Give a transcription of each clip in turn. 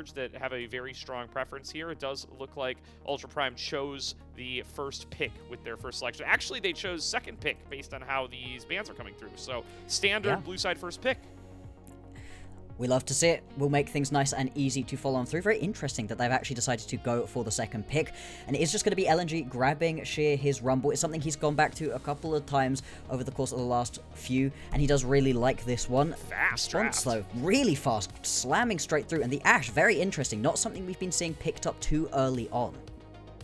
Surge that have a very strong preference here. It does look like Ultra Prime chose the first pick with their first selection. Actually, they chose second pick based on how these bans are coming through. So standard blue side first pick. We love to see it. We'll make things nice and easy to follow on through. Very interesting that they've actually decided to go for the second pick. And it is just going to be LNG grabbing Sheer his Rumble. It's something he's gone back to a couple of times over the course of the last few. And he does really like this one. Fast Response, though, really fast. Slamming straight through. And the Ashe, very interesting. Not something we've been seeing picked up too early on.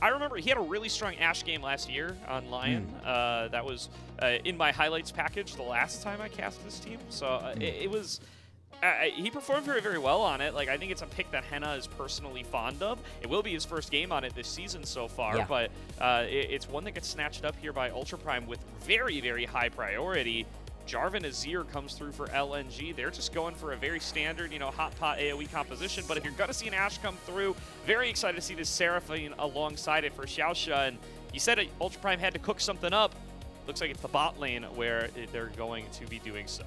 I remember he had a really strong Ashe game last year on Lion. That was in my highlights package the last time I cast this team. So it was... he performed very, very well on it. Like, I think it's a pick that Hena is personally fond of. It will be his first game on it this season so far, but it's one that gets snatched up here by Ultra Prime with very, very high priority. Jarvan Azir comes through for LNG. They're just going for a very standard, you know, hot pot AoE composition. But if you're going to see an Ashe come through, very excited to see this Seraphine alongside it for XiaoXia. And you said Ultra Prime had to cook something up. Looks like it's the bot lane where they're going to be doing so.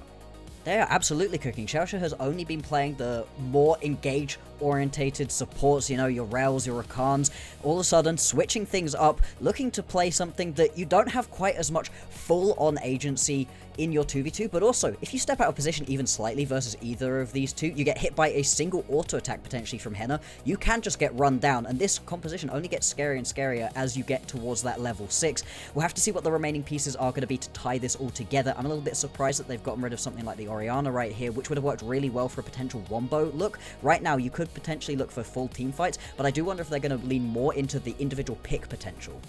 They are absolutely cooking. XiaoXia has only been playing the more engage-orientated supports, you know, your Rails, your Rakans. All of a sudden, switching things up, looking to play something that you don't have quite as much full-on agency in your 2v2, but also, if you step out of position even slightly versus either of these two, you get hit by a single auto-attack potentially from Hena, you can just get run down, and this composition only gets scarier and scarier as you get towards that level 6. We'll have to see what the remaining pieces are going to be to tie this all together. I'm a little bit surprised that they've gotten rid of something like the Orianna right here, which would have worked really well for a potential wombo look. Right now, you could potentially look for full team fights, but I do wonder if they're going to lean more into the individual pick potential.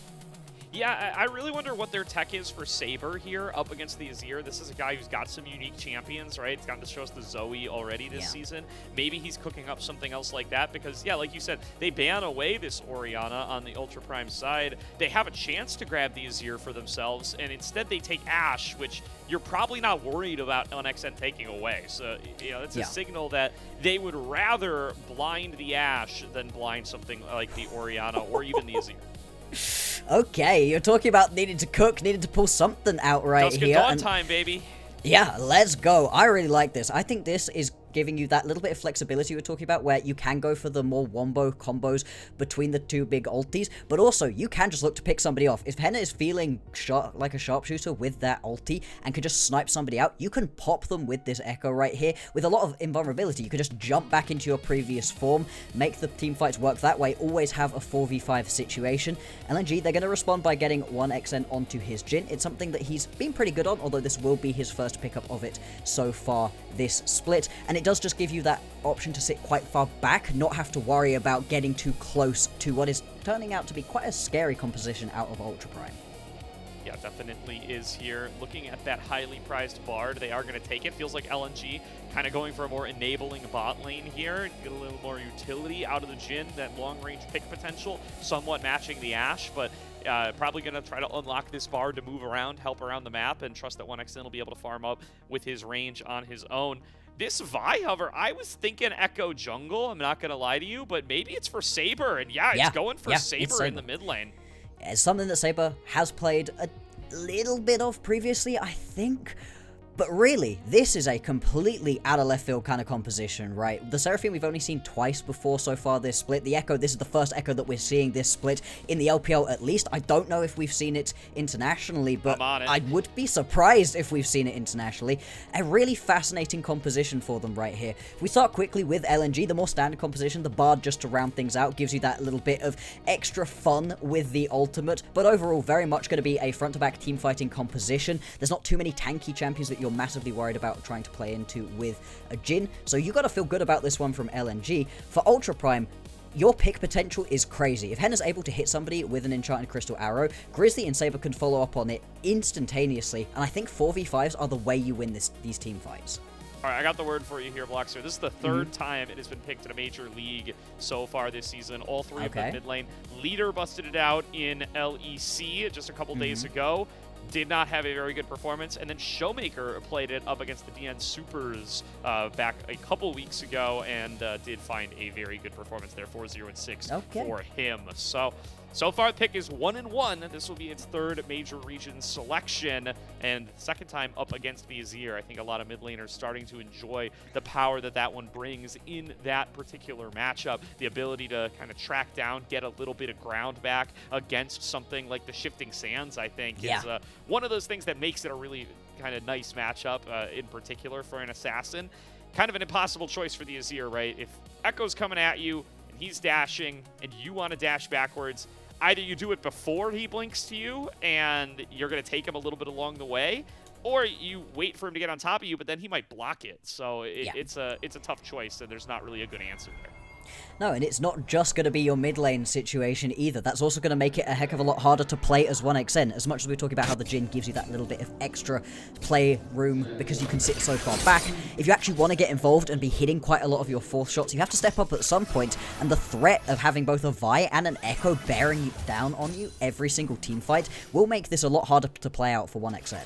Yeah, I really wonder what their tech is for Saber here up against the Azir. This is a guy who's got some unique champions, right? He's gotten to show us the Zoe already this season. Maybe he's cooking up something else like that because, yeah, like you said, they ban away this Orianna on the Ultra Prime side. They have a chance to grab the Azir for themselves, and instead they take Ashe, which you're probably not worried about LNXN taking away. So, you know, it's a signal that they would rather blind the Ashe than blind something like the Orianna or even the Azir. Okay, you're talking about needing to cook, needing to pull something out right here. Dawn time, baby. Yeah, let's go. I really like this. I think this is giving you that little bit of flexibility we were talking about, where you can go for the more wombo combos between the two big ultis, but also you can just look to pick somebody off. If Hena is feeling like a sharpshooter with that ulti and can just snipe somebody out, you can pop them with this Echo right here. With a lot of invulnerability, you can just jump back into your previous form, make the team fights work that way, always have a 4v5 situation. LNG, they're going to respond by getting 1xn onto his Jhin. It's something that he's been pretty good on, although this will be his first pickup of it so far this split, and it does just give you that option to sit quite far back, not have to worry about getting too close to what is turning out to be quite a scary composition out of Ultra Prime. Yeah, definitely is here. Looking at that highly prized Bard, they are going to take it. Feels like LNG kind of going for a more enabling bot lane here. Get a little more utility out of the Jhin, that long-range pick potential, somewhat matching the Ashe, but probably going to try to unlock this Bard to move around, help around the map, and trust that 1xn will be able to farm up with his range on his own. This Vi, however, I was thinking Echo Jungle, I'm not going to lie to you, but maybe it's for Saber, and it's going for Saber in the mid lane. It's something that Saber has played a little bit of previously, I think. But really, this is a completely out of left field kind of composition, right? The Seraphine we've only seen twice before so far this split. The Echo, this is the first Echo that we're seeing this split in the LPL at least. I don't know if we've seen it internationally, but I would be surprised if we've seen it internationally. A really fascinating composition for them right here. If we start quickly with LNG, the more standard composition, the Bard just to round things out, gives you that little bit of extra fun with the ultimate, but overall very much going to be a front-to-back team fighting composition. There's not too many tanky champions that you're massively worried about trying to play into with a Jhin, so you got to feel good about this one from LNG. For Ultra Prime, your pick potential is crazy. If Hena's able to hit somebody with an Enchanted Crystal Arrow, Grizzly and Saber can follow up on it instantaneously, and I think 4v5s are the way you win these team fights. All right, I got the word for you here, Bloxer. This is the third time it has been picked in a major league so far this season. All three of them mid lane. Leader busted it out in LEC just a couple days ago. Did not have a very good performance, and then Showmaker played it up against the DN Supers back a couple weeks ago and did find a very good performance there, 4-0-6 for him. So So far, the pick is 1-1. This will be its third major region selection, and second time up against the Azir. I think a lot of mid laners starting to enjoy the power that that one brings in that particular matchup. The ability to kind of track down, get a little bit of ground back against something like the Shifting Sands, I think, is one of those things that makes it a really kind of nice matchup, in particular for an assassin. Kind of an impossible choice for the Azir, right? If Echo's coming at you, and he's dashing, and you want to dash backwards, either you do it before he blinks to you, and you're going to take him a little bit along the way, or you wait for him to get on top of you, but then he might block it. So it's a tough choice, and there's not really a good answer there. No, and it's not just going to be your mid lane situation either. That's also going to make it a heck of a lot harder to play as 1xN. As much as we're talking about how the Jhin gives you that little bit of extra play room because you can sit so far back, if you actually want to get involved and be hitting quite a lot of your fourth shots, you have to step up at some point, and the threat of having both a Vi and an Echo bearing down on you every single team fight will make this a lot harder to play out for 1xN.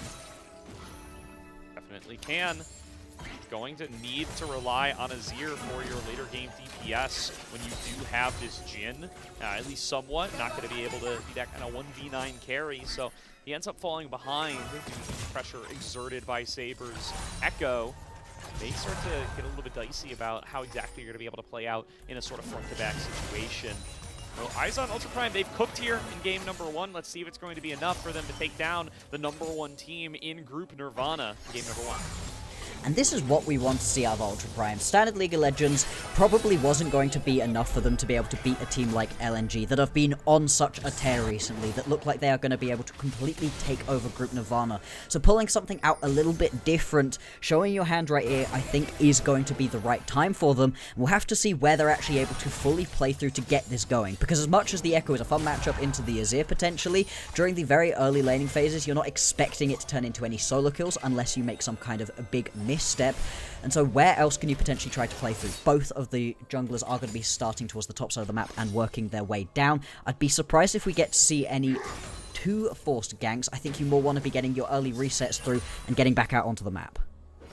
Definitely can. Going to need to rely on Azir for your later game DPS when you do have this Jhin, at least somewhat. Not going to be able to be that kind of 1v9 carry, so he ends up falling behind due to the pressure exerted by Saber's Echo. They start to get a little bit dicey about how exactly you're going to be able to play out in a sort of front-to-back situation. Well, eyes on Ultra Prime. They've cooked here in game number 1. Let's see if it's going to be enough for them to take down the #1 team in Group Nirvana in game number 1. And this is what we want to see out of Ultra Prime. Standard League of Legends probably wasn't going to be enough for them to be able to beat a team like LNG that have been on such a tear recently, that look like they are going to be able to completely take over Group Nirvana. So pulling something out a little bit different, showing your hand right here, I think is going to be the right time for them. We'll have to see where they're actually able to fully play through to get this going, because as much as the Echo is a fun matchup into the Azir potentially, during the very early laning phases, you're not expecting it to turn into any solo kills unless you make some kind of a big misstep. And so where else can you potentially try to play through? Both of the junglers are going to be starting towards the top side of the map and working their way down. I'd be surprised if we get to see any too forced ganks. I think you more want to be getting your early resets through and getting back out onto the map.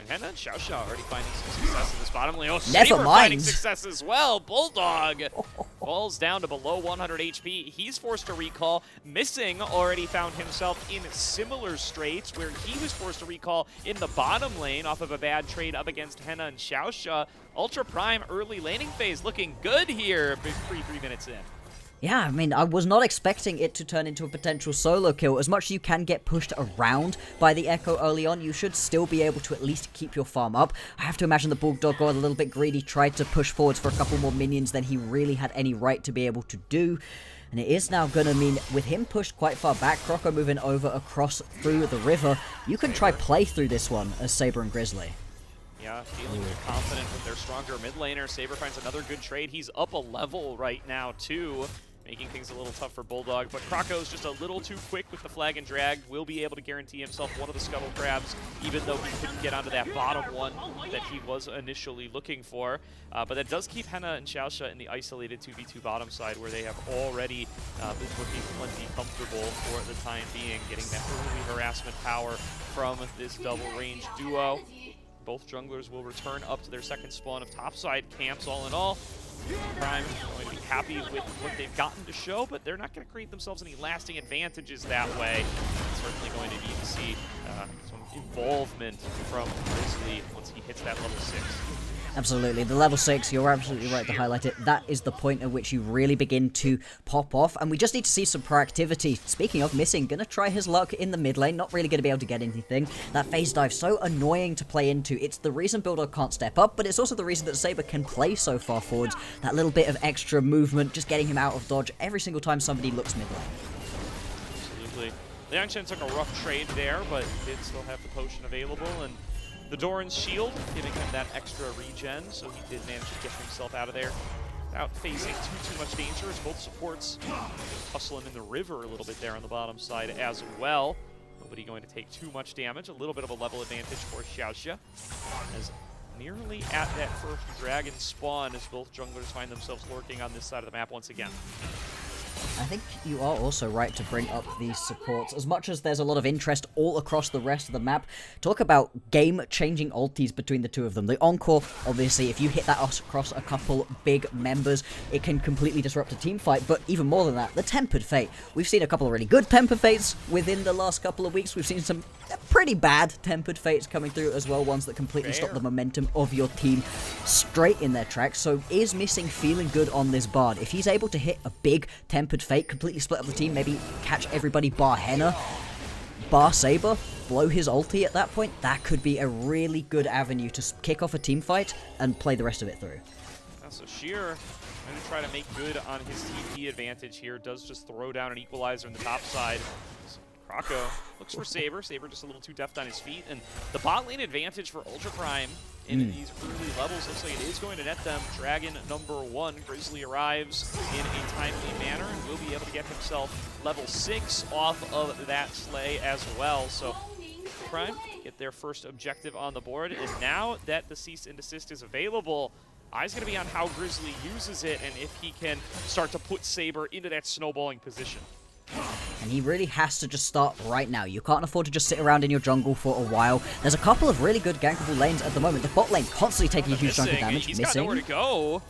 Hena and XiaoXia already finding some success in this bottom lane. Oh, Never Saber mind. finding success as well. BuLLDog falls down to below 100 HP. He's forced to recall. Missing already found himself in similar straits where he was forced to recall in the bottom lane off of a bad trade up against Hena and XiaoXia. Ultra Prime early laning phase looking good here, 3 minutes in. Yeah, I mean, I was not expecting it to turn into a potential solo kill. As much as you can get pushed around by the Echo early on, you should still be able to at least keep your farm up. I have to imagine the BuLLDog got a little bit greedy, tried to push forwards for a couple more minions than he really had any right to be able to do. And it is now going to mean, with him pushed quite far back, Croco moving over across through the river, you can try play through this one as Saber and Grizzly. Yeah, feeling confident with their stronger mid laner. Saber finds another good trade. He's up a level right now, too, making things a little tough for BuLLDog. But Croco's just a little too quick with the flag and drag. Will be able to guarantee himself one of the scuttle crabs, even though he couldn't get onto that bottom one that he was initially looking for. But that does keep Hena and XiaoXia in the isolated 2v2 bottom side, where they have already been looking plenty comfortable for the time being, getting that early harassment power from this double range duo. Both junglers will return up to their second spawn of topside camps. All in all, Prime is going to be happy with what they've gotten to show, but they're not going to create themselves any lasting advantages that way. Certainly going to need to see some involvement from Grizzly once he hits that level 6. Absolutely. The level 6, you're absolutely right to highlight it. That is the point at which you really begin to pop off, and we just need to see some proactivity. Speaking of missing, gonna try his luck in the mid lane, not really gonna be able to get anything. That phase dive, so annoying to play into. It's the reason BuLLDog can't step up, but it's also the reason that Saber can play so far forwards. That little bit of extra movement, just getting him out of dodge every single time somebody looks mid lane. Absolutely. Liangchen took a rough trade there, but did still have the potion available, and the Doran's shield, giving him that extra regen, so he did manage to get himself out of there without facing too much danger, as both supports hustling in the river a little bit there on the bottom side as well. Nobody going to take too much damage. A little bit of a level advantage for XiaoXia, as nearly at that first dragon spawn as both junglers find themselves lurking on this side of the map once again. I think you are also right to bring up these supports. As much as there's a lot of interest all across the rest of the map, talk about game-changing ultis between the two of them. The Encore, obviously, if you hit that across a couple big members, it can completely disrupt a team fight, but even more than that, the Tempered Fate. We've seen a couple of really good Tempered Fates within the last couple of weeks. We've seen some pretty bad Tempered Fates coming through as well, ones that completely stop the momentum of your team straight in their tracks. So is Missing feeling good on this Bard? If he's able to hit a big Tempered Fate, completely split up the team, maybe catch everybody bar Hena, bar Saber, blow his ulti at that point, that could be a really good avenue to kick off a team fight and play the rest of it through. So Sheer going to try to make good on his TP advantage here, does just throw down an equalizer in the top side. Croco looks for Saber. Saber just a little too deft on his feet. And the bot lane advantage for Ultra Prime in these early levels looks like it is going to net them. Dragon number 1, Grizzly arrives in a timely manner and will be able to get himself level 6 off of that sleigh as well. So Prime get their first objective on the board. And now that the cease and desist is available, eyes going to be on how Grizzly uses it and if he can start to put Saber into that snowballing position. And he really has to just start right now. You can't afford to just sit around in your jungle for a while. There's a couple of really good gankable lanes at the moment. The bot lane constantly taking a huge chunk of damage. He's got nowhere to go.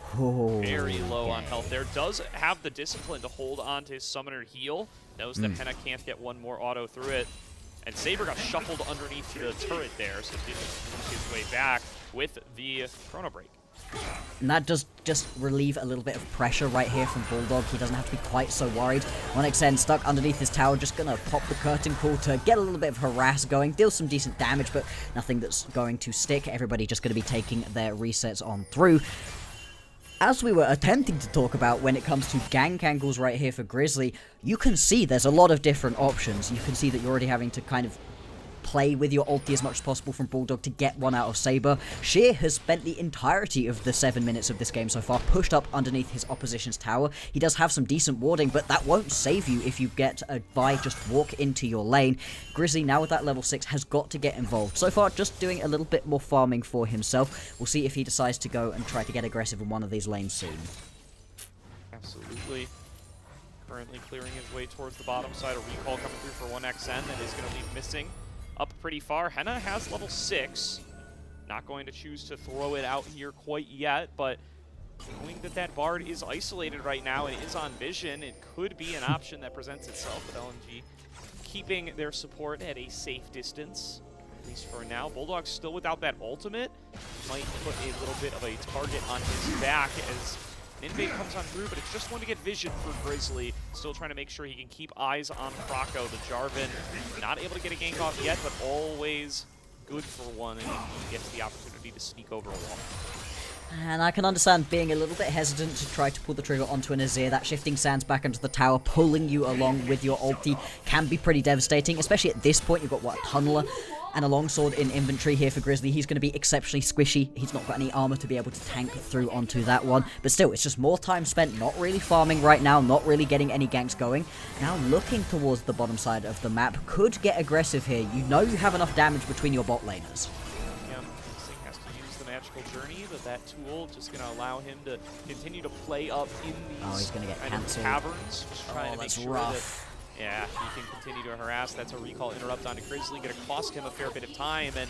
Very low on health there. Does have the discipline to hold on to his summoner heal. Knows that Hena can't get one more auto through it. And Saber got shuffled underneath the turret there, so didn't move his way back with the Chrono Break. And that does just relieve a little bit of pressure right here from BuLLDog. He doesn't have to be quite so worried. 1xN stuck underneath his tower, just gonna pop the curtain call to get a little bit of harass going, deal some decent damage, but nothing that's going to stick. Everybody just gonna be taking their resets on through. As we were attempting to talk about when it comes to gank angles right here for Grizzly, you can see there's a lot of different options. You can see that you're already having to kind of play with your ulti as much as possible from BuLLDog to get one out of Saber. Sheer has spent the entirety of the 7 minutes of this game so far pushed up underneath his opposition's tower. He does have some decent warding, but that won't save you if you get a Vi just walk into your lane. Grizzly, now with that level 6, has got to get involved. So far, just doing a little bit more farming for himself. We'll see if he decides to go and try to get aggressive in one of these lanes soon. Absolutely. Currently clearing his way towards the bottom side. A recall coming through for 1xN that is going to leave Missing up pretty far. Hena has level 6. Not going to choose to throw it out here quite yet, but knowing that that Bard is isolated right now and is on vision, it could be an option that presents itself with LNG keeping their support at a safe distance, at least for now. BuLLDog's still without that ultimate. Might put a little bit of a target on his back as an invade comes on through, but it's just one to get vision for Grizzly. Still trying to make sure he can keep eyes on Croco. The Jarvan not able to get a gank off yet, but always good for one, and he gets the opportunity to sneak over a wall. And I can understand being a little bit hesitant to try to pull the trigger onto an Azir. That shifting sands back into the tower, pulling you along with your ulti can be pretty devastating, especially at this point. You've got, what, a Tunneler and a longsword in inventory here for Grizzly. He's going to be exceptionally squishy. He's not got any armor to be able to tank through onto that one. But still, it's just more time spent not really farming right now, not really getting any ganks going. Now looking towards the bottom side of the map. Could get aggressive here. You know you have enough damage between your bot laners. Yeah, Missing has to use the Magical Journey, but that tool just going to allow him to continue to play up in these he's going to get cancelled. caverns. Just trying to make sure rough. Yeah, he can continue to harass. That's a recall interrupt onto Grizzly. Going to cost him a fair bit of time. And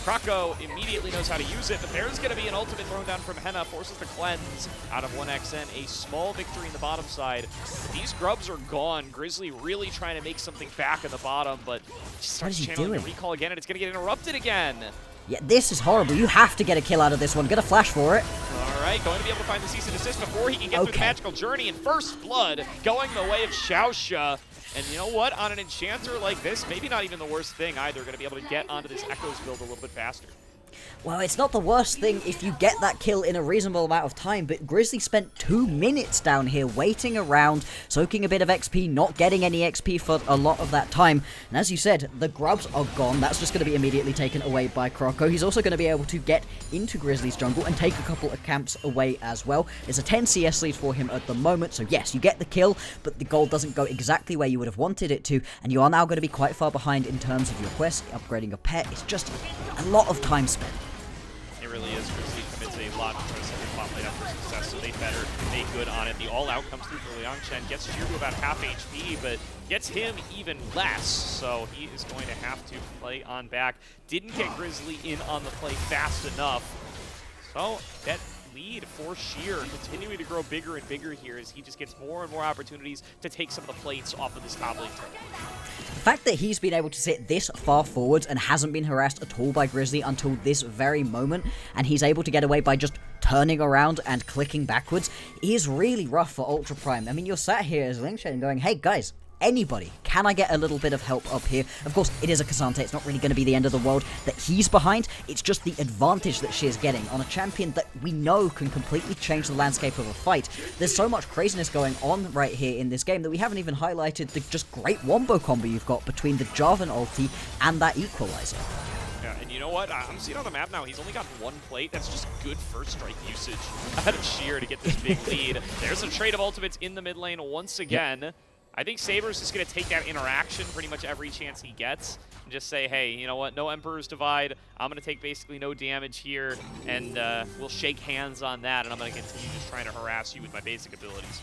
Croco immediately knows how to use it. But there's going to be an ultimate thrown down from Hena. Forces the cleanse out of 1xN. A small victory in the bottom side. These grubs are gone. Grizzly really trying to make something back in the bottom. But just starts channeling the recall again. And it's going to get interrupted again. Yeah, this is horrible. You have to get a kill out of this one. Get a flash for it. All right, going to be able to find the cease and desist before he can get through the Magical Journey. And first blood going the way of XiaoXia. And you know what? On an enchanter like this, maybe not even the worst thing either. Going to be able to get onto this Echoes build a little bit faster. Well, it's not the worst thing if you get that kill in a reasonable amount of time, but Grizzly spent 2 minutes down here waiting around, soaking a bit of XP, not getting any XP for a lot of that time. And as you said, the grubs are gone. That's just going to be immediately taken away by Croco. He's also going to be able to get into Grizzly's jungle and take a couple of camps away as well. It's a 10 CS lead for him at the moment, so yes, you get the kill, but the gold doesn't go exactly where you would have wanted it to, and you are now going to be quite far behind in terms of your quest, upgrading your pet. It's just a lot of time spent. It really is. Grizzly commits a lot of second bot lane after success. So so they better make good on it. The all-out comes through for Liangchen, gets Sheer to about half HP, but gets him even less, so he is going to have to play on back. Didn't get Grizzly in on the play fast enough, so that lead for Sheer continuing to grow bigger and bigger here as he just gets more and more opportunities to take some of the plates off of this top lane turret. The fact that he's been able to sit this far forwards and hasn't been harassed at all by Grizzly until this very moment, and he's able to get away by just turning around and clicking backwards, is really rough for Ultra Prime. I mean, you're sat here as Liangchen going, hey guys, anybody, can I get a little bit of help up here? Of course, it is a K'Sante, it's not really going to be the end of the world that he's behind, it's just the advantage that she is getting on a champion that we know can completely change the landscape of a fight. There's so much craziness going on right here in this game that we haven't even highlighted the just great wombo combo you've got between the Jarvan ulti and that equalizer. Yeah, and you know what? I'm seeing on the map now, he's only got one plate. That's just good first strike usage out of Sheer to get this big lead. There's a trade of ultimates in the mid lane once again. Yep. I think Saber's just going to take that interaction pretty much every chance he gets and just say, hey, you know what, no Emperor's Divide, I'm going to take basically no damage here, and we'll shake hands on that, and I'm going to continue just trying to harass you with my basic abilities.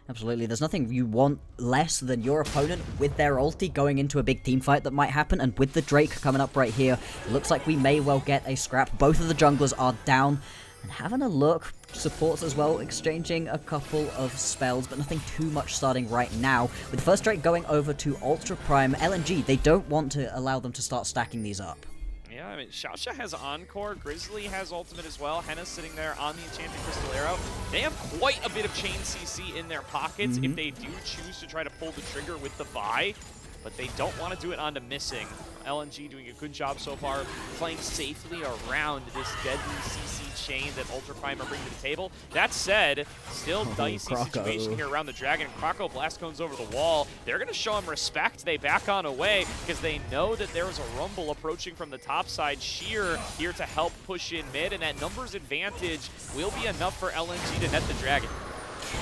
Absolutely, there's nothing you want less than your opponent with their ulti going into a big team fight that might happen, and with the Drake coming up right here, it looks like we may well get a scrap. Both of the junglers are down, and having a look, supports as well, exchanging a couple of spells, but nothing too much starting right now. With the first Drake going over to Ultra Prime, LNG, they don't want to allow them to start stacking these up. Yeah, I mean, XiaoXia has Encore, Grizzly has Ultimate as well, Hena's sitting there on the Enchanted Crystal Arrow. They have quite a bit of chain CC in their pockets if they do choose to try to pull the trigger with the Vi, but they don't want to do it onto missing. LNG doing a good job so far, playing safely around this deadly CC chain that Ultra Prime are bringing to the table. That said, still dicey Croco situation here around the Dragon. Croco blast cones over the wall. They're going to show him respect. They back on away because they know that there is a rumble approaching from the top side. Sheer here to help push in mid, and that numbers advantage will be enough for LNG to net the Dragon.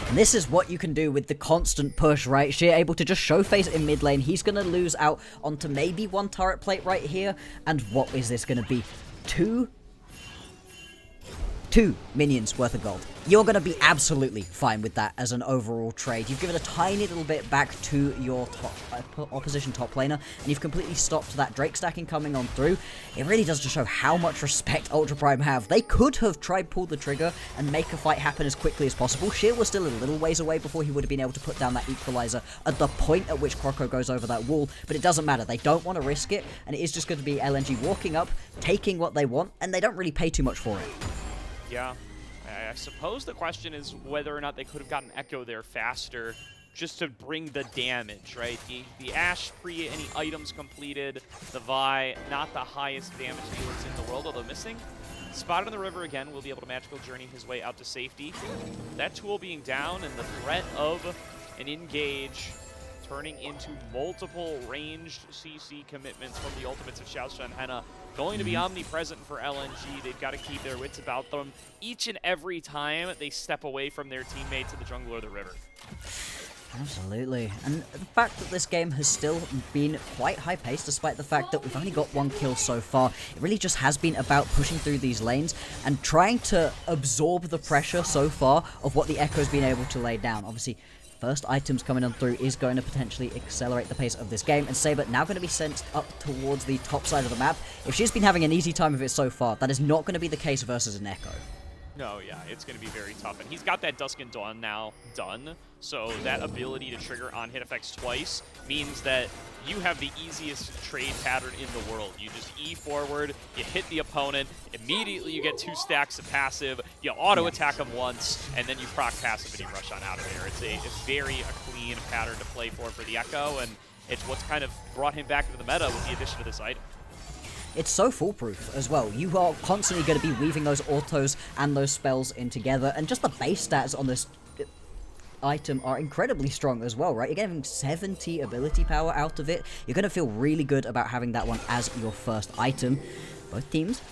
And this is what you can do with the constant push, right? Sheer able to just show face in mid lane. He's going to lose out onto maybe one turret plate right here. And what is this going to be? Two minions worth of gold. You're going to be absolutely fine with that as an overall trade. You've given a tiny little bit back to your opposition top laner, and you've completely stopped that Drake stacking coming on through. It really does just show how much respect Ultra Prime have. They could have tried pull the trigger and make a fight happen as quickly as possible. Sheer was still a little ways away before he would have been able to put down that equalizer at the point at which Croco goes over that wall, but it doesn't matter. They don't want to risk it, and it is just going to be LNG walking up, taking what they want, and they don't really pay too much for it. Yeah, I suppose the question is whether or not they could have gotten Echo there faster just to bring the damage, right? The Ashe pre any items completed, the Vi, not the highest damage dealers in the world, although missing. Spotted in the river again, will be able to magical journey his way out to safety. That tool being down and the threat of an engage turning into multiple ranged CC commitments from the ultimates of XiaoXia and Hena going to be omnipresent for LNG. They've got to keep their wits about them each and every time they step away from their teammates in the jungle or the river. Absolutely. And the fact that this game has still been quite high-paced, despite the fact that we've only got one kill so far, it really just has been about pushing through these lanes and trying to absorb the pressure so far of what the Echo's been able to lay down. Obviously, first items coming on through is going to potentially accelerate the pace of this game, and Saber now going to be sent up towards the top side of the map. If she's been having an easy time of it so far, that is not going to be the case versus an Echo. No, yeah, it's going to be very tough. And he's got that Dusk and Dawn now done, so that ability to trigger on hit effects twice means that you have the easiest trade pattern in the world. You just E forward, you hit the opponent, immediately you get 2 stacks of passive, you auto-attack them once, and then you proc passive and you rush on out of there. It's a very clean pattern to play for the Echo, and it's what's kind of brought him back into the meta with the addition of this item. It's so foolproof as well. You are constantly going to be weaving those autos and those spells in together, and just the base stats on this item are incredibly strong as well, right? You're getting 70 ability power out of it. You're going to feel really good about having that one as your first item. Both teams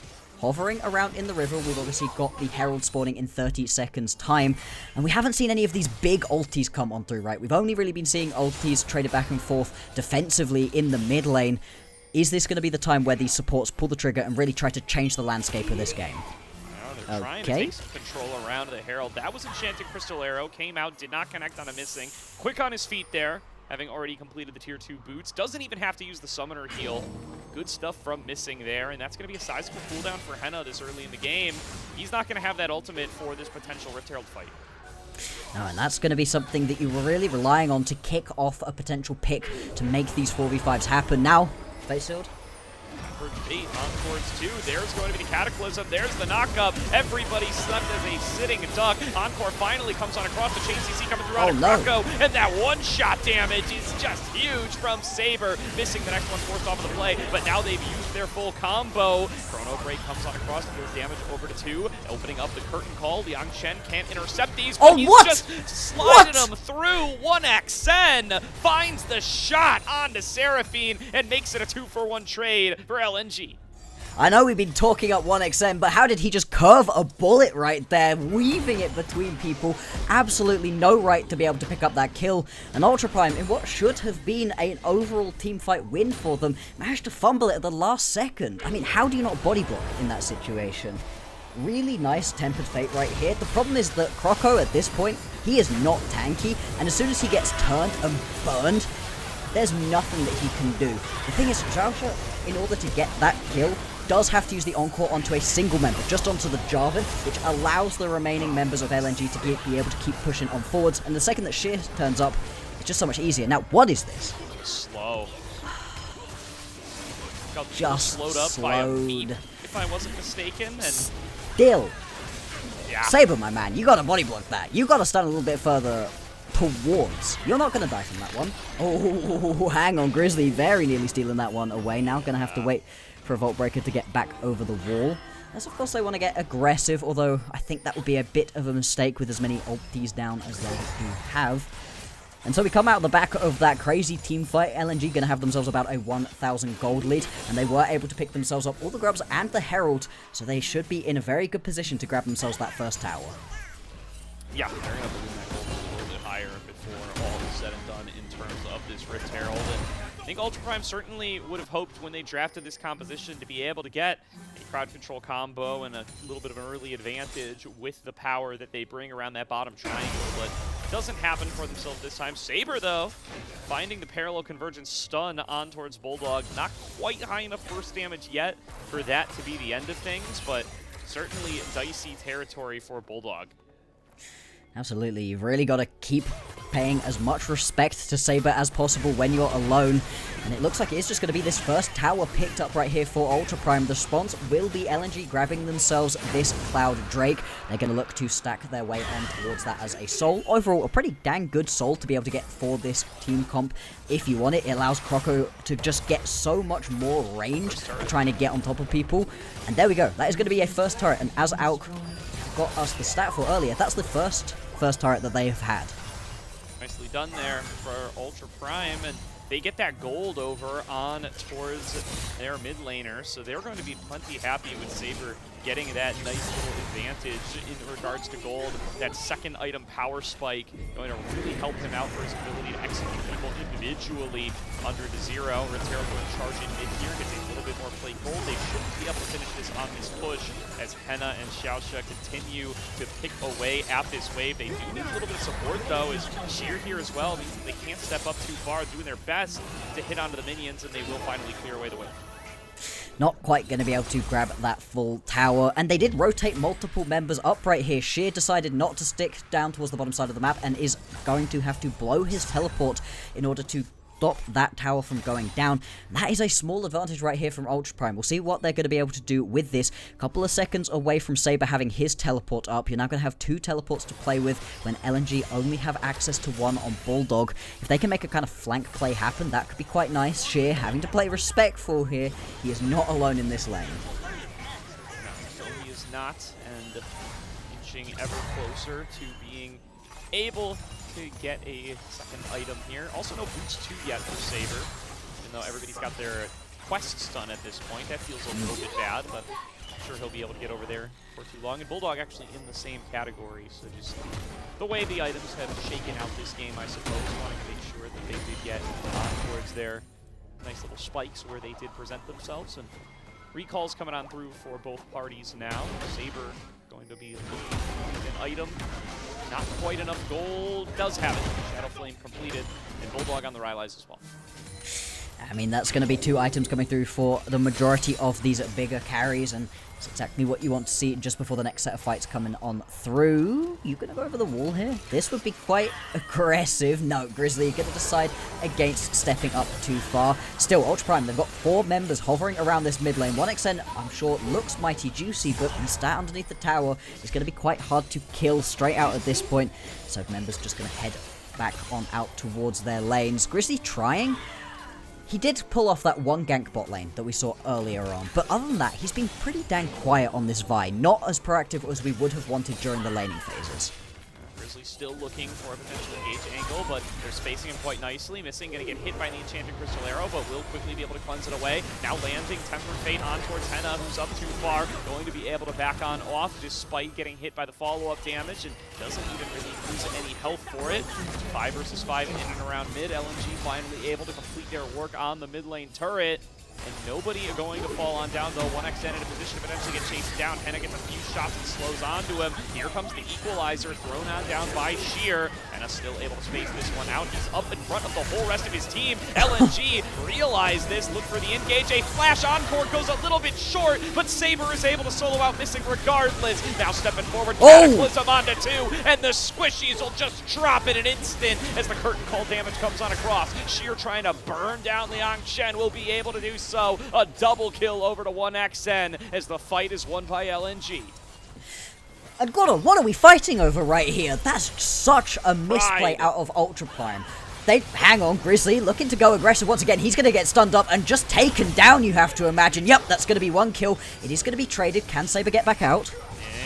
hovering around in the river. We've obviously got the Herald spawning in 30 seconds time, and we haven't seen any of these big ultis come on through, right? We've only really been seeing ultis traded back and forth defensively in the mid lane. Is this going to be the time where these supports pull the trigger and really try to change the landscape of this game? They're trying to take some control around the Herald. That was Enchanted Crystal Arrow. Came out, did not connect on a missing. Quick on his feet there, having already completed the Tier 2 boots. Doesn't even have to use the Summoner heal. Good stuff from Missing there, and that's going to be a sizable cooldown for Hena this early in the game. He's not going to have that ultimate for this potential Rift Herald fight. No, and that's going to be something that you're really relying on to kick off a potential pick to make these 4v5s happen. Now, face shield. For 8 on towards 2. There's going to be the Cataclysm. There's the knockup. Everybody slept as a sitting duck. Encore finally comes on across the chain. CC coming through out of Croco. And that one-shot damage is just huge from Saber. Missing the next one forced off of the play. But now they've used their full combo. Chrono Break comes on across, deals damage over to 2. Opening up the curtain call. Liangchen can't intercept these. Oh, he's what? just sliding them through. 1xN finds the shot onto Seraphine and makes it a 2-for-1 trade for LNG. I know we've been talking up 1xN, but how did he just curve a bullet right there, weaving it between people? Absolutely no right to be able to pick up that kill. And Ultra Prime, in what should have been an overall teamfight win for them, managed to fumble it at the last second. I mean, how do you not body block in that situation? Really nice Tempered Fate right here. The problem is that Croco, at this point, he is not tanky, and as soon as he gets turned and burned, there's nothing that he can do. The thing is, XiaoXia, in order to get that kill, does have to use the Encore onto a single member, just onto the Jarvan, which allows the remaining members of LNG to be able to keep pushing on forwards, and the second that Xia turns up, it's just so much easier. Now, what is this? Slow. Just slowed up by a beat, if I wasn't mistaken, and still. Yeah. Saber, my man, you gotta body block that. You gotta stand a little bit further towards. You're not gonna die from that one. Oh, hang on, Grizzly very nearly stealing that one away. Now gonna have to wait for a Vault Breaker to get back over the wall. As of course they want to get aggressive, although I think that would be a bit of a mistake with as many ultis down as they do have. And so we come out the back of that crazy team fight. LNG going to have themselves about a 1,000 gold lead, and they were able to pick themselves up all the grubs and the Herald, so they should be in a very good position to grab themselves that first tower. Yeah, they're going to balloon that gold a little bit higher before all is said and done in terms of this Rift Herald. And I think Ultra Prime certainly would have hoped when they drafted this composition to be able to get a crowd control combo and a little bit of an early advantage with the power that they bring around that bottom triangle, but it doesn't happen for themselves this time. Saber, though, finding the parallel convergence stun on towards BuLLDog. Not quite high enough burst damage yet for that to be the end of things, but certainly dicey territory for BuLLDog. Absolutely, you've really got to keep paying as much respect to Saber as possible when you're alone. And it looks like it is just going to be this first tower picked up right here for Ultra Prime. The response will be LNG grabbing themselves this Cloud Drake. They're going to look to stack their way on towards that as a soul. Overall, a pretty dang good soul to be able to get for this team comp. If you want it, it allows Croco to just get so much more range trying to get on top of people. And there we go. That is going to be a first turret. And as Alk got us the stat for earlier, that's the first turret that they have had. Nicely done there for Ultra Prime, and they get that gold over on towards their mid laner, so they're going to be plenty happy with Saber getting that nice little advantage in regards to gold. That second item, Power Spike, going to really help him out for his ability to execute people individually under the zero. Ritero going to charge in mid here, gets a little bit more plate gold. They shouldn't be able to finish this on this push as Hena and XiaoXia continue to pick away at this wave. They do need a little bit of support, though, as Sheer here as well means that they can't step up too far, doing their best to hit onto the minions, and they will finally clear away the wave. Not quite going to be able to grab that full tower, and they did rotate multiple members up right here. Sheer decided not to stick down towards the bottom side of the map and is going to have to blow his teleport in order to stop that tower from going down. That is a small advantage right here from Ultra Prime. We'll see what they're going to be able to do with this. A couple of seconds away from Saber having his teleport up. You're now going to have 2 teleports to play with when LNG only have access to 1 on BuLLDog. If they can make a kind of flank play happen, that could be quite nice. Sheer having to play respectful here. He is not alone in this lane. No, he is not, and inching ever closer to being able to get a second item here. Also no boots 2 yet for Saber, even though everybody's got their quests done at this point. That feels a little bit bad, but I'm sure he'll be able to get over there for too long. And BuLLDog actually in the same category, so just the way the items have shaken out this game, I suppose, wanting to make sure that they did get on towards their nice little spikes where they did present themselves. And recalls coming on through for both parties now. Saber going going to be an item. Not quite enough gold. Does have it. Shadow Flame completed. And BuLLDog on the Rylai's as well. I mean, that's going to be 2 items coming through for the majority of these bigger carries, and it's exactly what you want to see just before the next set of fights coming on through. You going to go over the wall here? This would be quite aggressive. No, Grizzly, you're going to decide against stepping up too far. Still, Ultra Prime, they've got 4 members hovering around this mid lane. 1xN, I'm sure, looks mighty juicy, but he's sat underneath the tower. It's going to be quite hard to kill straight out at this point. So members just going to head back on out towards their lanes. Grizzly trying. He did pull off that 1 gank bot lane that we saw earlier on, but other than that, he's been pretty dang quiet on this Vi, not as proactive as we would have wanted during the laning phases. Grizzly still looking for a potential engage angle, but they're spacing him quite nicely. Missing, going to get hit by the enchanted crystal arrow, but will quickly be able to cleanse it away. Now landing Tempered Fate on towards Hena, who's up too far. Going to be able to back on off despite getting hit by the follow-up damage, and doesn't even really lose any health for it. 5 versus 5 in and around mid. LNG finally able to complete their work on the mid lane turret. And nobody going to fall on down, though. 1xN in a position to potentially get chased down. Hena gets a few shots and slows onto him. Here comes the equalizer, thrown on down by Sheer. Hena still able to space this one out. He's up in front of the whole rest of his team. LNG realize this, look for the engage. A flash encore goes a little bit short, but Saber is able to solo out missing regardless. Now stepping forward, Cataclysm onto 2, and the squishies will just drop in an instant as the curtain call damage comes on across. Sheer trying to burn down Liangchen will be able to do so. A double kill over to 1xN as the fight is won by LNG. And Gordo, what are we fighting over right here? That's such a misplay out of Ultra Prime. They hang on, Grizzly, looking to go aggressive once again. He's going to get stunned up and just taken down, you have to imagine. Yep, that's going to be 1 kill. It is going to be traded. Can Saber get back out?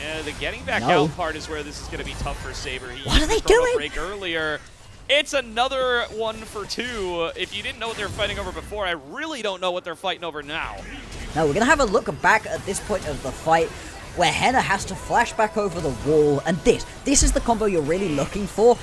Yeah, the getting back out part is where this is going to be tough for Saber. What are they doing? Break earlier. It's another 1 for 2. If you didn't know what they were fighting over before, I really don't know what they're fighting over now. Now, we're going to have a look back at this point of the fight, where Hena has to flash back over the wall, and this is the combo you're really looking for.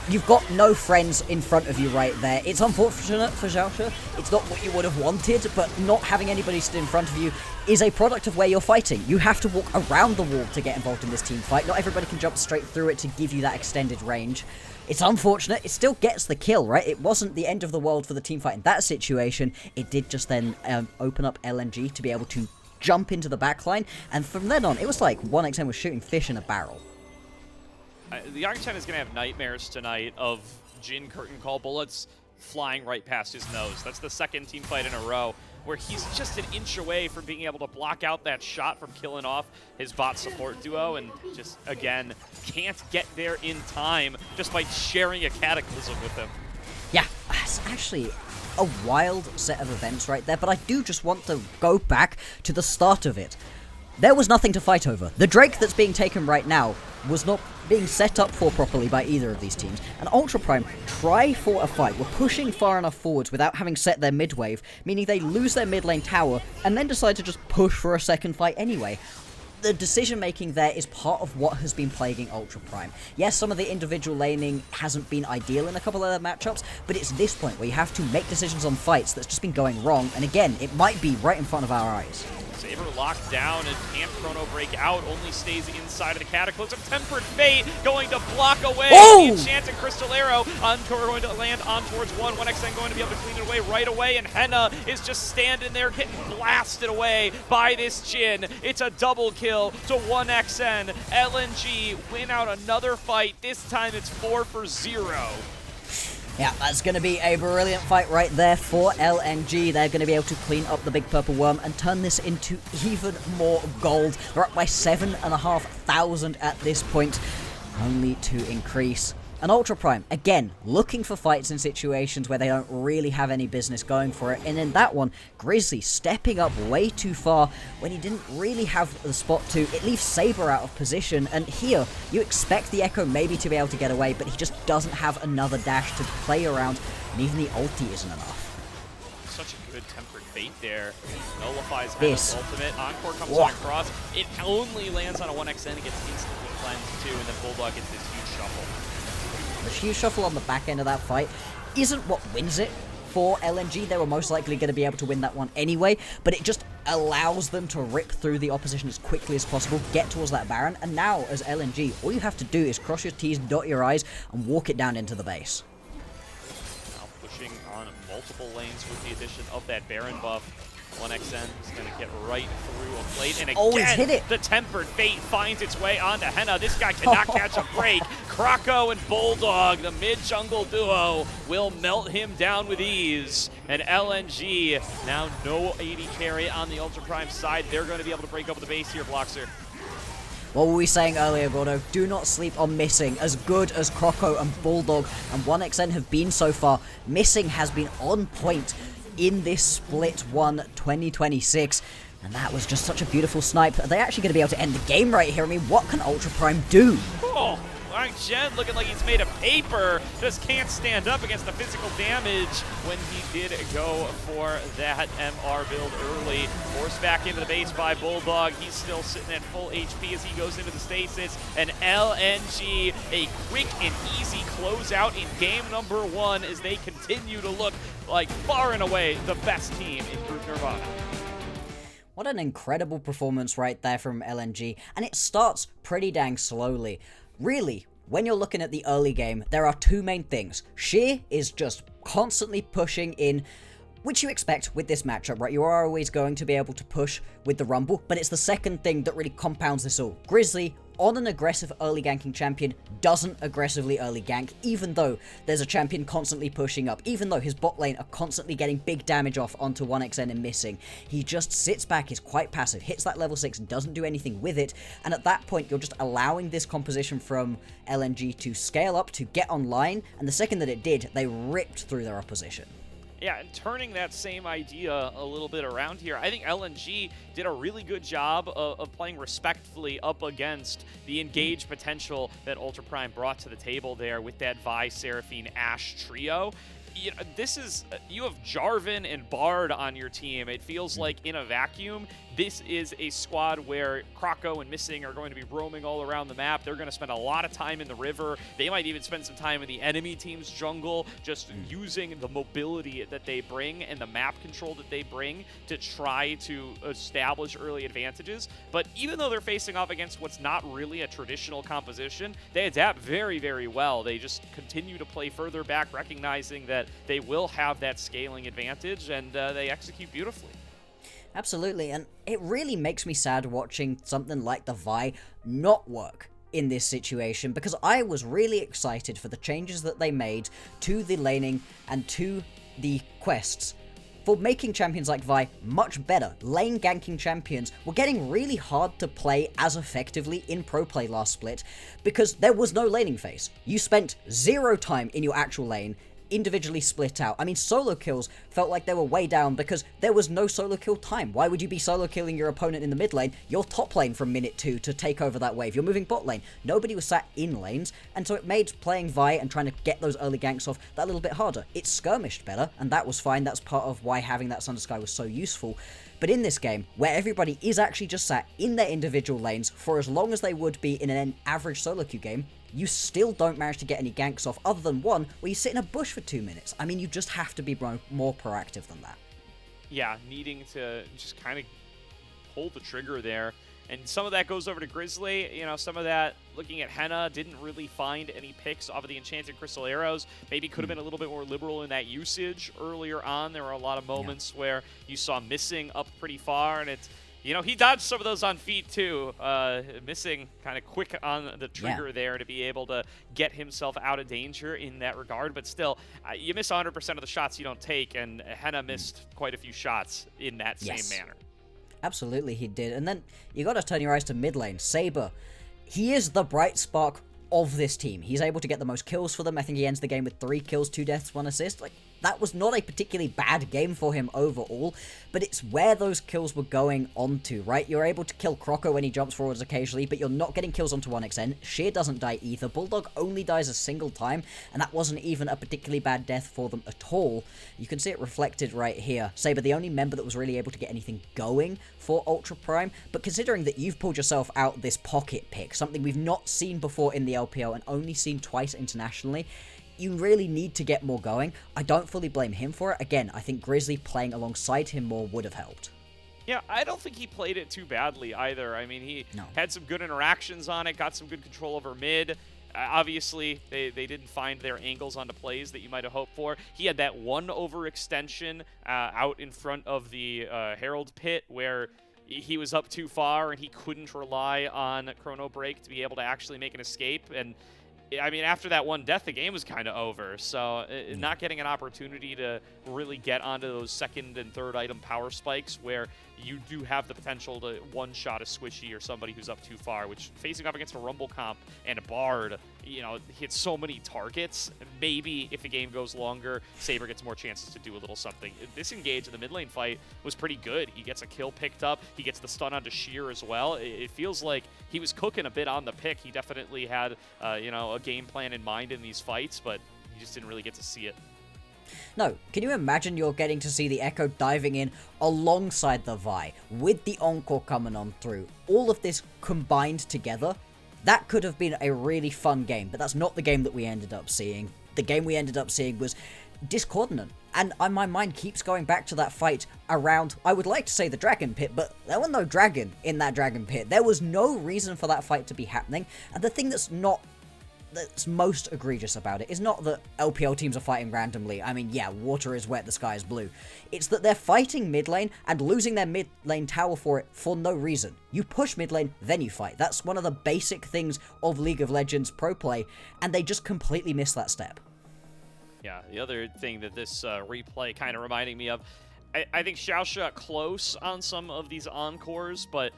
You've got no friends in front of you right there. It's unfortunate for XiaoXia. It's not what you would have wanted, but not having anybody stood in front of you is a product of where you're fighting. You have to walk around the wall to get involved in this team fight. Not everybody can jump straight through it to give you that extended range. It's unfortunate. It still gets the kill, right? It wasn't the end of the world for the team fight in that situation. It did just then open up LNG to be able to jump into the backline, and from then on, it was like 1xN was shooting fish in a barrel. The Liangchen is going to have nightmares tonight of Jhin curtain call bullets flying right past his nose. That's the 2nd team fight in a row where he's just an inch away from being able to block out that shot from killing off his bot support duo, and just, again, can't get there in time just by sharing a Cataclysm with him. Yeah, it's actually a wild set of events right there, but I do just want to go back to the start of it. There was nothing to fight over. The Drake that's being taken right now was not being set up for properly by either of these teams. And Ultra Prime try for a fight. We're pushing far enough forwards without having set their mid wave, meaning they lose their mid lane tower and then decide to just push for a second fight anyway. The decision making there is part of what has been plaguing Ultra Prime. Yes, some of the individual laning hasn't been ideal in a couple of their matchups, but it's this point where you have to make decisions on fights that's just been going wrong, and again, it might be right in front of our eyes. Saber locked down and can't chrono break out, only stays inside of the Cataclysm. Tempered Fate going to block away the enchanted crystal arrow. Encore going to land on towards 1xN going to be able to clean it away right away, and Hena is just standing there getting blasted away by this Jhin. It's a double kill to 1xN. LNG win out another fight. This time it's 4 for 0. Yeah, that's going to be a brilliant fight right there for LNG. They're going to be able to clean up the big purple worm and turn this into even more gold. They're up by 7,500 at this point, only to increase. And Ultra Prime, again, looking for fights in situations where they don't really have any business going for it. And in that one, Grizzly stepping up way too far when he didn't really have the spot to. It leaves Saber out of position. And here, you expect the Echo maybe to be able to get away, but he just doesn't have another dash to play around. And even the ulti isn't enough. Such a good Tempered Fate there. Nullifies Hena's ultimate. Encore comes on across. It only lands on a 1xN and gets instantly cleansed too. And then BuLLDog gets this huge shuffle. The huge shuffle on the back end of that fight isn't what wins it for LNG. They were most likely going to be able to win that one anyway, but it just allows them to rip through the opposition as quickly as possible, get towards that Baron, and now as LNG, all you have to do is cross your T's, dot your I's, and walk it down into the base. Now pushing on multiple lanes with the addition of that Baron buff. 1XN is going to get right through a plate, and again, he's hit it. The Tempered Fate finds its way onto Hena. This guy cannot catch a break. Croco and BuLLDog, the mid-jungle duo, will melt him down with ease. And LNG, now no AD carry on the Ultra Prime side. They're going to be able to break open the base here, Bloxer. What were we saying earlier, Gordo? Do not sleep on Missing. As good as Croco and BuLLDog and 1XN have been so far, Missing has been on point in this Split 1 2026, and that was just such a beautiful snipe. Are they actually going to be able to end the game right here? I mean, what can Ultra Prime do? Oh, Liangchen looking like he's made of paper. Just can't stand up against the physical damage when he did go for that MR build early. Forced back into the base by BuLLDog. He's still sitting at full HP as he goes into the stasis. And LNG, a quick and easy closeout in game number 1 as they continue to look like far and away the best team in Group Nirvana. What an incredible performance right there from LNG, and it starts pretty dang slowly. Really, when you're looking at the early game, there are two main things. Sheer is just constantly pushing in, which you expect with this matchup, right? You are always going to be able to push with the Rumble, but it's the second thing that really compounds this all. Grizzly, on an aggressive early ganking champion, doesn't aggressively early gank, even though there's a champion constantly pushing up, even though his bot lane are constantly getting big damage off onto 1XN and Missing. He just sits back, is quite passive, hits that level 6, doesn't do anything with it, and at that point you're just allowing this composition from LNG to scale up, to get online, and the second that it did, they ripped through their opposition. Yeah, and turning that same idea a little bit around here, I think LNG did a really good job of playing respectfully up against the engaged potential that Ultra Prime brought to the table there with that Vi, Seraphine, Ashe trio. You know, this is, you have Jarvan and Bard on your team. It feels like in a vacuum, this is a squad where Croco and Missing are going to be roaming all around the map. They're going to spend a lot of time in the river. They might even spend some time in the enemy team's jungle, just using the mobility that they bring and the map control that they bring to try to establish early advantages. But even though they're facing off against what's not really a traditional composition, they adapt very, very well. They just continue to play further back, recognizing that they will have that scaling advantage, and they execute beautifully. Absolutely, and it really makes me sad watching something like the Vi not work in this situation, because I was really excited for the changes that they made to the laning and to the quests for making champions like Vi much better. Lane ganking champions were getting really hard to play as effectively in pro play last split because there was no laning phase. You spent 0 time in your actual lane, individually split out. I mean, solo kills felt like they were way down because there was no solo kill time. Why would you be solo killing your opponent in the mid lane? You're top lane from minute 2 to take over that wave. You're moving bot lane. Nobody was sat in lanes, and so it made playing Vi and trying to get those early ganks off that little bit harder. It skirmished better, and that was fine. That's part of why having that Sunder Sky was so useful. But in this game, where everybody is actually just sat in their individual lanes for as long as they would be in an average solo queue game, you still don't manage to get any ganks off, other than one where you sit in a bush for 2 minutes. I mean, you just have to be more proactive than that. Yeah, needing to just kind of pull the trigger there. And some of that goes over to Grizzly. You know, some of that, looking at Hena, didn't really find any picks off of the Enchanted Crystal Arrows. Maybe could have been a little bit more liberal in that usage earlier on. There were a lot of moments where you saw Missing up pretty far, and it's, you know, he dodged some of those on feet too. Missing kind of quick on the trigger there to be able to get himself out of danger in that regard. But still, you miss 100% of the shots you don't take, and Hena missed quite a few shots in that same manner. Absolutely, he did. And then you got to turn your eyes to mid lane. Saber, he is the bright spark of this team. He's able to get the most kills for them. I think he ends the game with 3 kills, 2 deaths, 1 assist. Like, that was not a particularly bad game for him overall, but it's where those kills were going onto, right? You're able to kill Croco when he jumps forwards occasionally, but you're not getting kills onto 1XN. Sheer doesn't die either. BuLLDog only dies a single time, and that wasn't even a particularly bad death for them at all. You can see it reflected right here. Saber, the only member that was really able to get anything going for Ultra Prime, but considering that you've pulled yourself out this pocket pick, something we've not seen before in the LPL and only seen twice internationally, you really need to get more going. I don't fully blame him for it. Again, I think Grizzly playing alongside him more would have helped. Yeah, I don't think he played it too badly either. I mean, he had some good interactions on it, got some good control over mid. Obviously, they didn't find their angles onto plays that you might have hoped for. He had that one overextension out in front of the Herald pit where he was up too far and he couldn't rely on Chrono Break to be able to actually make an escape. And I mean, after that one death, the game was kind of over. So not getting an opportunity to really get onto those second and third item power spikes where you do have the potential to one-shot a Squishy or somebody who's up too far, which facing up against a Rumble Comp and a Bard, you know, hits so many targets. Maybe if the game goes longer, Saber gets more chances to do a little something. This engage in the mid lane fight was pretty good. He gets a kill picked up. He gets the stun onto Sheer as well. It feels like he was cooking a bit on the pick. He definitely had, you know, a game plan in mind in these fights, but you just didn't really get to see it. No, can you imagine you're getting to see the Echo diving in alongside the Vi, with the Encore coming on through, all of this combined together? That could have been a really fun game, but that's not the game that we ended up seeing. The game we ended up seeing was discordant, and my mind keeps going back to that fight around, I would like to say the Dragon Pit, but there was no dragon in that Dragon Pit. There was no reason for that fight to be happening, and the thing that's most egregious about it is not that LPL teams are fighting randomly. I mean, yeah, water is wet, the sky is blue. It's that they're fighting mid lane and losing their mid lane tower for it for no reason. You push mid lane, then you fight. That's one of the basic things of League of Legends pro play, and they just completely miss that step. Yeah, the other thing that this replay kind of reminding me of, I think XiaoXia close on some of these encores, but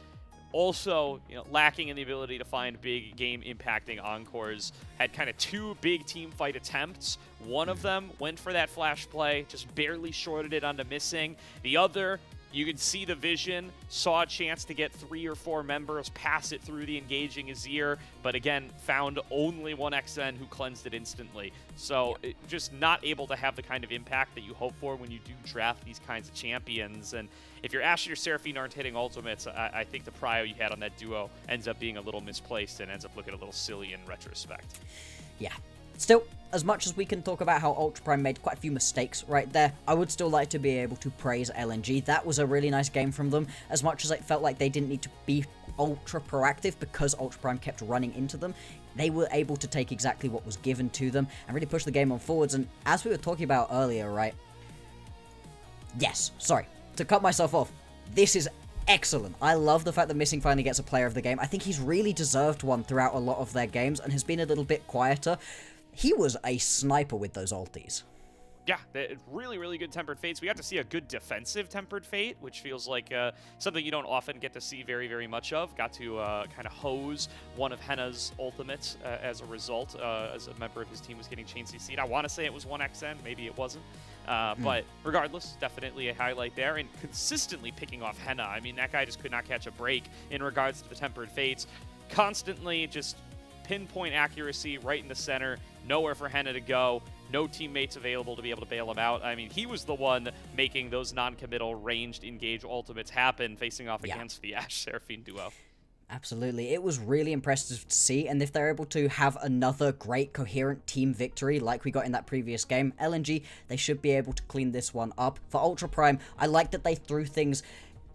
also, you know, lacking in the ability to find big game impacting encores. Had kind of two big team fight attempts. One of them went for that flash play, just barely shorted it onto missing. The other, you could see the vision, saw a chance to get 3 or 4 members, pass it through the engaging Azir, but again, found only one XN who cleansed it instantly. So just not able to have the kind of impact that you hope for when you do draft these kinds of champions. And if your Ashe and your Seraphine aren't hitting ultimates, I think the prio you had on that duo ends up being a little misplaced and ends up looking a little silly in retrospect. Yeah. Still, as much as we can talk about how Ultra Prime made quite a few mistakes right there, I would still like to be able to praise LNG. That was a really nice game from them, as much as it felt like they didn't need to be ultra proactive because Ultra Prime kept running into them. They were able to take exactly what was given to them and really push the game on forwards. And as we were talking about earlier, right? Yes, sorry, to cut myself off. This is excellent. I love the fact that Missing finally gets a player of the game. I think he's really deserved one throughout a lot of their games and has been a little bit quieter. He was a sniper with those ultis. Yeah, really, really good Tempered Fates. We got to see a good defensive Tempered Fate, which feels like something you don't often get to see very, very much of. Got to kind of hose one of Hena's ultimates as a result, as a member of his team was getting chain CC'd. I want to say it was 1XN, maybe it wasn't. But regardless, definitely a highlight there, and consistently picking off Hena. I mean, that guy just could not catch a break in regards to the Tempered Fates. Constantly just pinpoint accuracy right in the center, nowhere for Hena to go, no teammates available to be able to bail him out. I mean, he was the one making those non-committal ranged engage ultimates happen, facing off against the Ashe Seraphine duo. Absolutely. It was really impressive to see, and if they're able to have another great coherent team victory like we got in that previous game, LNG, they should be able to clean this one up. For Ultra Prime, I like that they threw things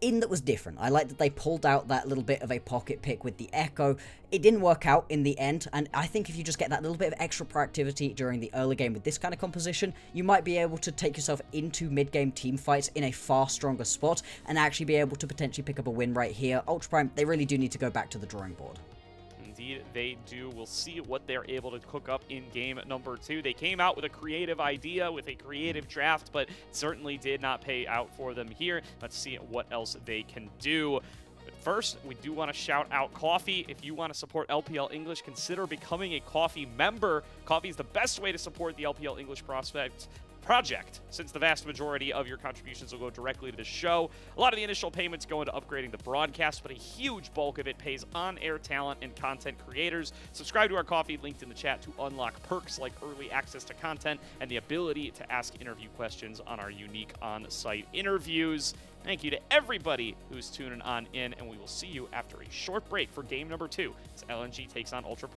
in that was different. I like that they pulled out that little bit of a pocket pick with the Echo. It didn't work out in the end, and I think if you just get that little bit of extra proactivity during the early game with this kind of composition, you might be able to take yourself into mid-game team fights in a far stronger spot and actually be able to potentially pick up a win right here. Ultra Prime, they really do need to go back to the drawing board. Indeed, they do. We'll see what they're able to cook up in game number 2. They came out with a creative idea, with a creative draft, but certainly did not pay out for them here. Let's see what else they can do. But first, we do want to shout out Coffee. If you want to support LPL English, consider becoming a Coffee member. Coffee is the best way to support the LPL English project, since the vast majority of your contributions will go directly to the show. A lot of the initial payments go into upgrading the broadcast, but a huge bulk of it pays on-air talent and content creators. Subscribe to our Coffee, linked in the chat, to unlock perks like early access to content and the ability to ask interview questions on our unique on-site interviews. Thank you to everybody who's tuning on in, and we will see you after a short break for game number 2 as LNG takes on Ultra